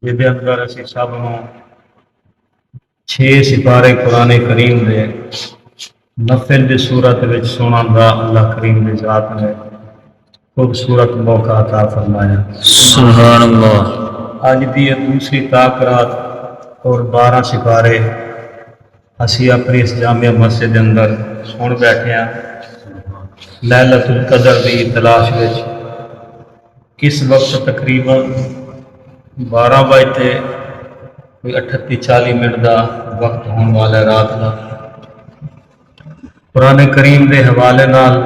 جہدے اندر اسی سب نو 6 سپارے قرآن کریم دے نفل دی صورت وچ سنن دا اللہ کریم دی ذات نے خوبصورت موقع عطا فرمایا۔ سبحان اللہ۔ اج دی یہ دوسری تاکرات اور 12 سپارے اسی اپنی اس جامع مسجد اندر سن بیٹھے ہیں لیلۃ القدر دی تلاش وچ۔ اس وقت تقریباً 12 بجے کوئی 38-40 منٹ دا وقت ہونے والا ہے رات کا۔ قرآن کریم دے حوالے نال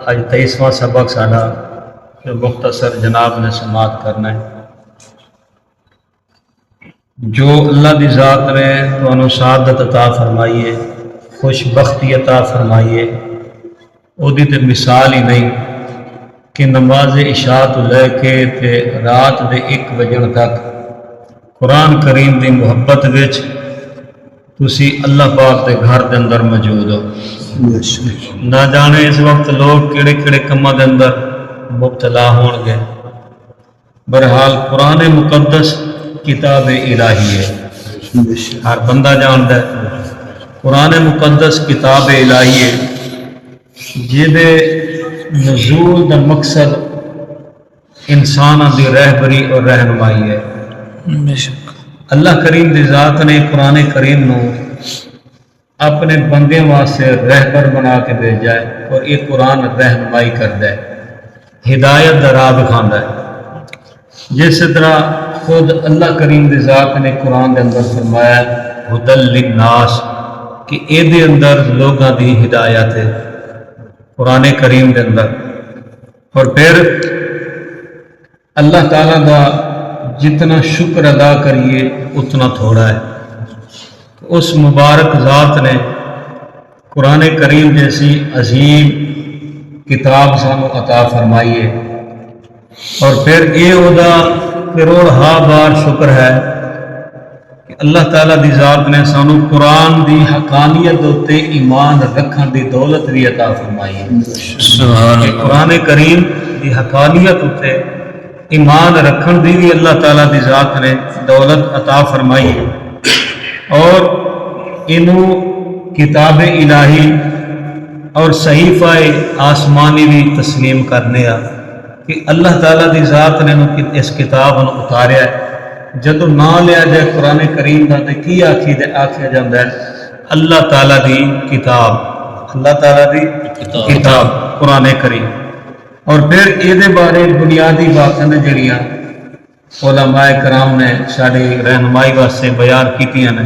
اج 23واں سبق ساڈا مختصر جناب نے سماعت کرنا ہے۔ جو اللہ دی ذات نے تانوں سعادت عطا فرمائی ہے، خوش بختی عطا فرمائی ہے، او دی تے مثال ہی نہیں کہ نماز عشاء تو لے کے تے رات دے 1 بجن تک قرآن کریم دی محبت وچ تسی اللہ پاک دے گھر دے اندر موجود ہو۔ نہ جانے اس وقت لوگ کیڑے کیڑے کماں دے اندر مبتلا ہون گے۔ بہرحال قرآن مقدس کتاب الہی ہے، ہر بندہ جانتا ہے قرآن مقدس کتاب الہی ہے جہدے نزول دا مقصد انساناں دی رہبری اور رہنمائی ہے۔ اللہ کریم دی ذات نے قرآن کریم نو اپنے بندے واسطے رہبر بنا کے بھیجا ہے، اور یہ قرآن رہنمائی کرتا ہے، ہدایت دا راہ دکھاندا ہے۔ جس طرح خود اللہ کریم دی ذات نے قرآن دے اندر فرمایا ہدی للناس کہ اے دے اندر لوگاں دی ہدایت ہے قرآن کریم دے اندر۔ اور پھر اللہ تعالیٰ دا جتنا شکر ادا کریے اتنا تھوڑا ہے۔ اس مبارک ذات نے قرآن کریم جیسی عظیم کتاب سانو عطا فرمائی ہے، اور پھر اے اودا کروڑ ہا بار شکر ہے کہ اللہ تعالیٰ دی ذات نے سانو قرآن دی حقانیت تے ایمان رکھن دی دولت بھی عطا فرمائی ہے۔ سبحان اللہ۔ قرآن کریم دی حقانیت تے ایمان رکھن دی بھی اللہ تعالیٰ دی ذات نے دولت عطا فرمائی ہے، اور انہوں کتاب الہی اور صحیفہ آسمانی بھی تسلیم کرنے آ کہ اللہ تعالیٰ دی ذات نے اس کتاب نو اتاریا ہے۔ جدو نہ لیا جائے قرآن کریم دا تے کی آکھیا جاندا ہے اللہ تعالیٰ دی کتاب، اللہ تعالیٰ دی کتاب قرآن کریم۔ اور پھر یہ بارے بنیادی باتیں جڑیاں علماء کرام نے ساری رہنمائی واسطے بیان کیتیاں نے،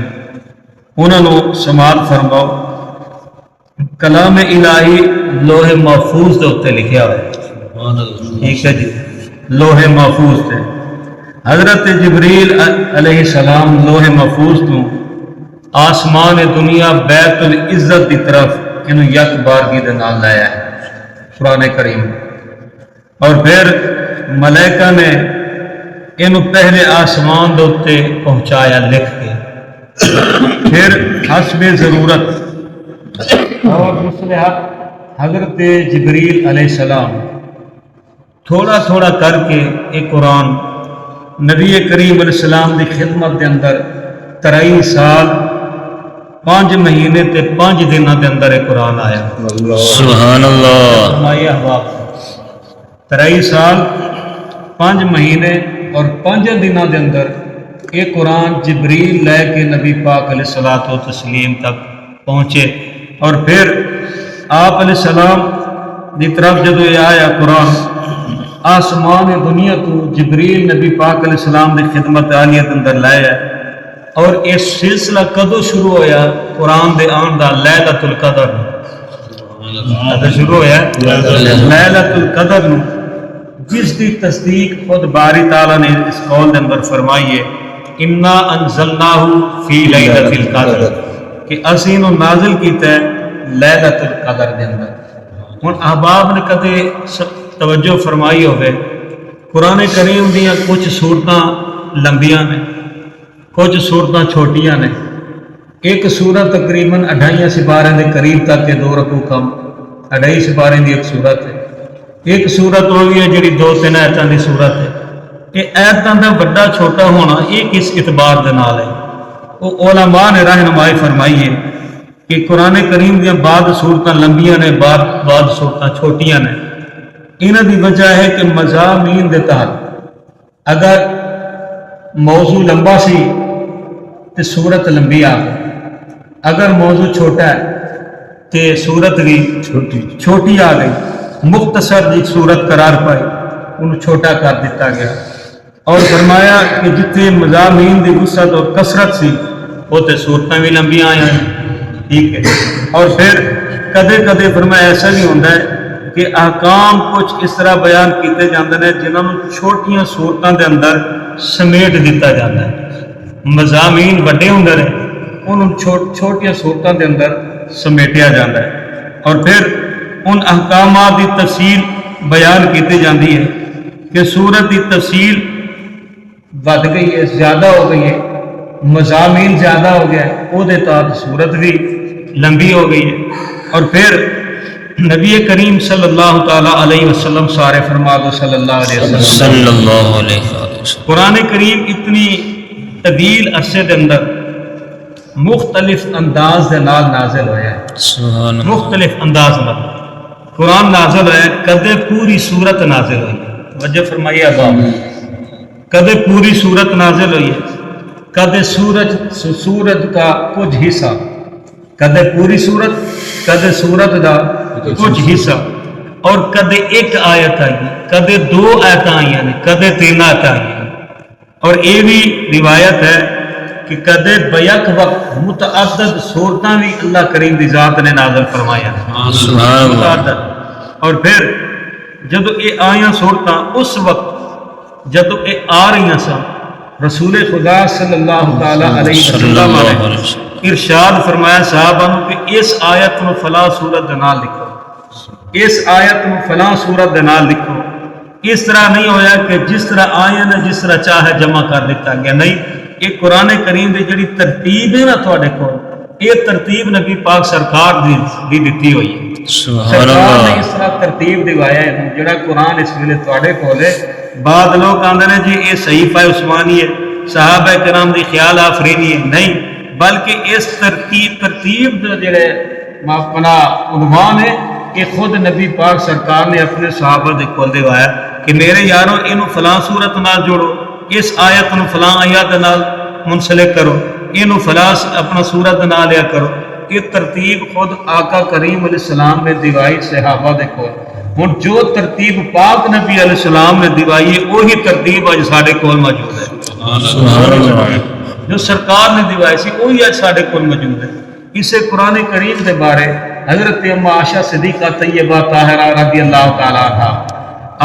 انہوں نے سماعت فرماؤ۔ کلام الہی لوح محفوظ دے اتنے لکھیا ہوا ہے، ٹھیک ہے جی، لوح محفوظ تے حضرت جبریل علیہ السلام لوح محفوظ تو آسمان دنیا بیت العزت دی طرف انہوں یک بارگی دے نال لایا ہے قرآن کریم، اور پھر ملائکہ نے انہوں پہلے آسمان دے اتنے پہنچایا لکھ کے، پھر حسب ضرورت اور مصلحت حضرت جبریل علیہ السلام تھوڑا تھوڑا کر کے ایک قرآن نبی کریم علیہ السلام دی خدمت دے اندر 23 سال 5 مہینے تے 5 دنوں دے اندر ایک قرآن آیا۔ سبحان اللہ۔ ہمارے احباب 23 سال 5 مہینے اور 5 دنوں دے اندر ایک قرآن جبریل لے کے نبی پاک علیہ الصلوۃ والتسلیم تک پہنچے، اور پھر آپ علیہ السلام دی طرف جدو یہ آیا قرآن آسمان دنیا تو جبریل نبی پاک علیہ السلام دی خدمت عالیت اندر لایا، اور یہ سلسلہ کدو شروع ہویا قرآن دے آن دا لیلۃ القدر شروع ہویا لیلۃ القدر نو، جس دی تصدیق خود باری تعالیٰ نے اس قول دے اندر فرمائی ہے انا انزلناہ فی لیلۃ القدر کہ اسی نو نازل کیتا ہے لیلۃ القدر دے اندر۔ ہن احباب نے کدے توجہ فرمائی ہوئے قرآن کریم دیاں کچھ صورتاں لمبیاں نے، کچھ صورتاں چھوٹیاں نے۔ ایک صورت تقریباً 2.5 سپارے دے قریب تک کے 2 رکوع کم 2.5 سپارے دی ایک صورت ہے۔ ایک صورت وہ بھی ہے جڑی 2-3 آیتاں دی صورت ہے۔ کہ ایتاں دا بڑا چھوٹا ہونا یہ کس اعتبار دے نال ہے؟ وہ علماء نے رہنمائی فرمائی ہے کہ قرآن کریم دیا بعض صورتاں لمبیاں نے بعض صورتاں چھوٹیاں نے. انہاں دی وجہ ہے کہ مضامین دے تحت اگر موضوع لمبا سی تو صورت لمبی آ گئی، اگر موضوع چھوٹا ہے تو صورت بھی چھوٹی آ گئی، مختصر جی صورت قرار پائی انہوں چھوٹا کر دیتا گیا. اور فرمایا کہ جتنے مضامین دی وسعت اور کثرت سی وہ تے صورتیں بھی لمبیاں آئی ہیں. ٹھیک ہے. اور پھر کدے کدے فرمایا ایسا بھی ہوتا ہے کہ احکام کچھ اس طرح بیان کیتے جاندے ہیں جنہوں نے چھوٹیاں صورتوں دے اندر سمیٹ دیتا جاتا ہے. مضامین بڑے ہوندے ہیں انہوں چھوٹیاں صورتوں دے اندر سمیٹیا جاتا ہے. اور پھر ان احکامات کی تفصیل بیان کیتی جاتی ہے کہ صورت کی تفصیل بڑھ گئی ہے، زیادہ ہو گئی ہے، مضامین زیادہ ہو گیا ہے، وہ تحت صورت بھی لمبی ہو گئی ہے. اور پھر نبی کریم صلی اللہ تعالیٰ علیہ وسلم سارے فرما دو صلی اللہ علیہ وسلم صلی اللہ علیہ وسلم. قرآن کریم اتنی طویل عرصے کے اندر مختلف انداز دے نال نازل ہویا ہے. سبحان اللہ. مختلف انداز میں قرآن نازل ہے. کدے پوری صورت نازل ہوئی ہے، توجہ فرمائیے اب، کدے پوری صورت نازل ہوئی ہے، کدے سورت کا کچھ حصہ، کدے پوری صورت، کدے صورت کا کچھ حصہ، اور کدے ایک آیت آئی، کدے دو آیتیں آئی ہیں، کدے تین آیتیں آئی ہیں. اور یہ بھی روایت ہے کہ کدے بیک وقت متعدد صورتیں بھی اللہ کریم دی ذات نے نازل فرمایا. سبحان اللہ. متعدد. اور پھر جدو یہ آیاں صورتاں اس وقت جدو یہ آ رہی سن، رسول خدا صلی اللہ تعالیٰ علیہ وسلم نے ارشاد فرمایا صحابہ کہ اس آیت میں فلاں سورت دے نال لکھو، اس آیت میں فلاں سورت دے نال لکھو. اس طرح نہیں ہویا کہ جس طرح آیا نے جس طرح چاہے جمع کر دیتا گیا، نہیں. یہ قرآن کریم دی جڑی ترتیب ہے نا تھوڑے کو، یہ ترتیب نبی پاک سرکار دی دیتی ہوئی ہے. سبحان سرکار نے اللہ. اس طرح ترتیب دوایا ہے. جڑا قرآن اس ویلے تھوڑے کول ہے، بعد لوگ آندے نے جی یہ صحیفہ عثمانی ہے، صحابہ کرام دی خیال آفرینی ہے. نہیں، بلکہ اس ترتیب جڑے اپنا عنوان ہے کہ خود نبی پاک سرکار نے اپنے صحابہ دے کول دوایا کہ میرے یارو انہوں فلاں صورت نال جوڑو، اس آیت نو فلاں آیت نال منسلک کرو، انہوں فلاں اپنا صورت نال لیا کرو. یہ ترتیب خود آقا کریم علیہ السلام نے دیوائی صحابہ دے کول. ہن جو ترتیب پاک نبی علیہ السلام نے دیوائی ہے وہی ترتیب اج ساڈے کول موجود ہے. سبحان اللہ. جو سرکار نے دیوائی سی وہی اج ساڈے کول موجود ہے. اسے قرآن کریم کے بارے حضرت اما عائشہ صدیقہ طیبہ طاہرہ رضی اللہ تعالیٰ عنہا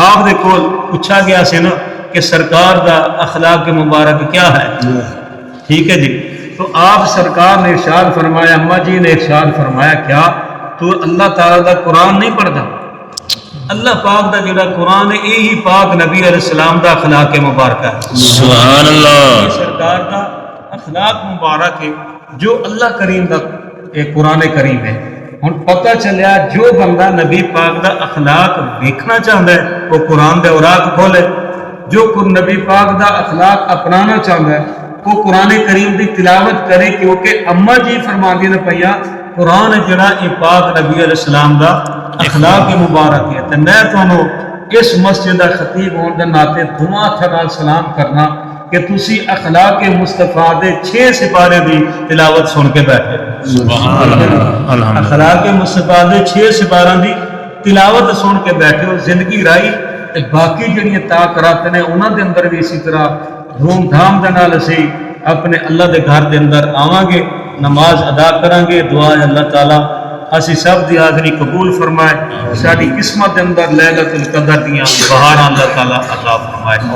آپ دے کول پوچھا گیا سے نا کہ سرکار دا اخلاق مبارک کیا ہے. ٹھیک ہے جی. تو آپ سرکار نے ارشاد فرمایا، اما جی نے ارشاد فرمایا کیا تو اللہ تعالیٰ دا قرآن نہیں پڑھتا؟ اللہ پاک دا جڑا قرآن ہے یہی پاک نبی علیہ السلام دا اخلاق مبارک ہے. سبحان اللہ. یہ سرکار دا اخلاق مبارک ہے جو اللہ کریم دا قرآن کریم ہے. ہن پتہ چلیا جو بندہ نبی پاک دا اخلاق دیکھنا چاہتا ہے وہ قرآن دے اوراق کھولے، جو نبی پاک دا اخلاق اپنانا چاہتا ہے وہ قرآن کریم دی تلاوت کرے، کیونکہ اما جی فرماندی نے پیا قرآن جڑا یہ پاک نبی علیہ السلام دا اخلاق مبارک ہے. تے میں تانوں اس مسجد دا خطیب ہون دے ناطے دعا تھا سلام کرنا کہ تسی اخلاق مصطفیٰ دے 6 سپارے دی تلاوت سن کے بیٹھے. سبحان اللہ. اخلاق مصطفیٰ دے 6 سپاراں دی تلاوت سن کے بیٹھے ہو، زندگی رائی تے باقی جڑیاں تاکرات نے انہاں دے اندر بھی اسی طرح دھوم دھام دے نال اسی اپنے اللہ دے گھر دے اندر آواں گے، نماز ادا کریں گے. دعا ہے اللہ تعالیٰ اسی سب دی حاضری قبول فرمائے، ساری قسمت دے اندر لیلۃ القدر دیاں بہاراں اللہ تعالیٰ عطا فرمائے.